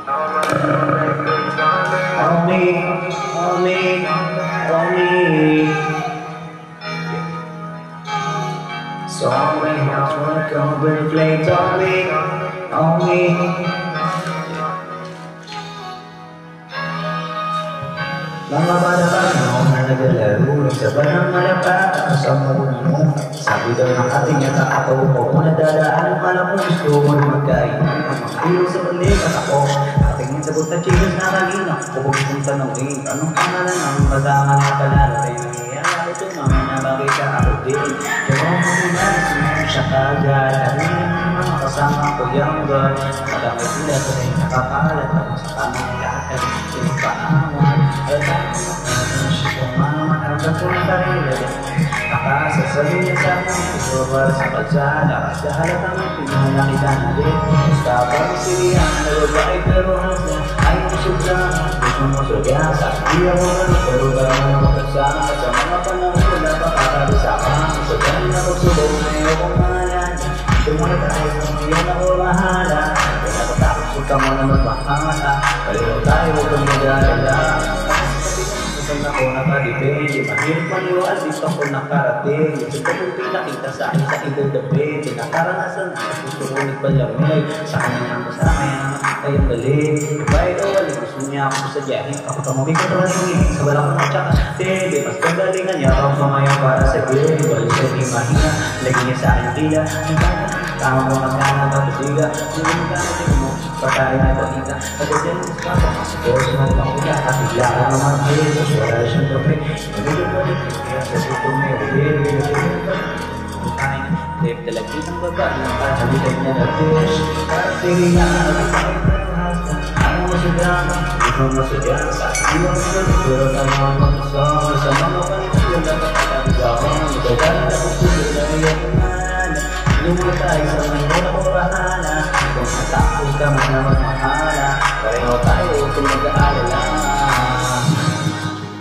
On me, on me, on me. So many house wanna come with the flames on me, on me. Mga bata-bata na naglalaro sa banang malapa sa muna mo. Sabi daw ng ating nakakataw ko kung nadadaan alam mo gusto mo magkain. Hilo sa balik at ako ating sagot na chilos na kanina. Huwag kong tanongin anong pangalan ng kasama na panalo. Kaya nangyayari ito naman na bagay sa ako din. Pero kung inalis mo siya kagad at mga kasama ko yung girl. Madamay sila sa rin nakakalat at sa tamang lahat at sinipaawan. Nakasasabi niya sa akin Isobar sa kalsada Sa halatang pinalakita na din Kapag siya Nagabay pero hanggang Ay musubra Gusto mo sugya Sa iya mo na Pero gano'n na magkasama Sa mga panahon ko Napakakabisa ka Sa ganyan na pagsubok Na iyo kong pangalan Tumulad tayo Sa iyo na ko mahala Kaya natatakot Huwag ka mo na magpahala Paliw tayo Huwag kang mag-alala Saan ako nakadipende Mahirap maniwala dito ako nakarating Gusto kong pinakita sa akin sa ibang gabi Pinakaranasan na gusto ko nagpalamig Sa kanyang kasama yan kayang galing Bahay o wali gusto niya ako sa diyahin Ako tamamig ko rin sa walang mga tsaka Di mas kagalingan niya ako mamayang para sa gilid Wali siya di mahina Lagi niya sa akin tila Tama mo magkana ba tusiga Hindi mo gano'n mo Pagkain na balita At dyan sa kapasitos na makuya At bigla ka naman Jesus Wala siyang gabi Nagiging balik Kaya sa sito may ulit Kain Dave talagit ang baba Nakahalitan niya na fish Kasi nga Ang masigama Ikaw masigama Sa iwang gabi Pero tayo ang magkasama Sa mga panitulog na kapatagama Magagaling na pagsulit na iyong pangalan Lumulog tayo sa mga na kong bahala Kung matakot ka man na magmahala Pareho tayo kung mag-aalala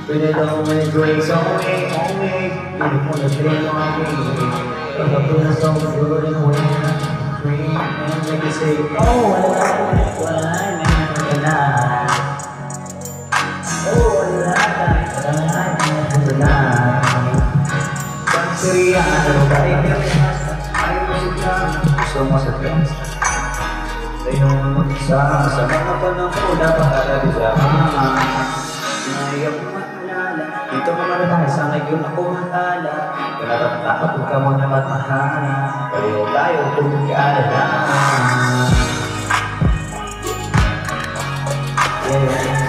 Pinilong may grace on me, on me Pilit mo na train on me Pagkapunas ang siguro rin mo yan Free and make you say Oh, wala na Oh, wala na Pansiriya, ano ba ayaw mo siya, gusto mo sa friends Tayo mag-isa sa mga panahon Napakalabi sa mga Naiyap mo mahalala Dito ka man tayo sa ngayon ako mahala Kung natatakot ka mo na magmahala Pareho tayo kung mag-aalala Yeah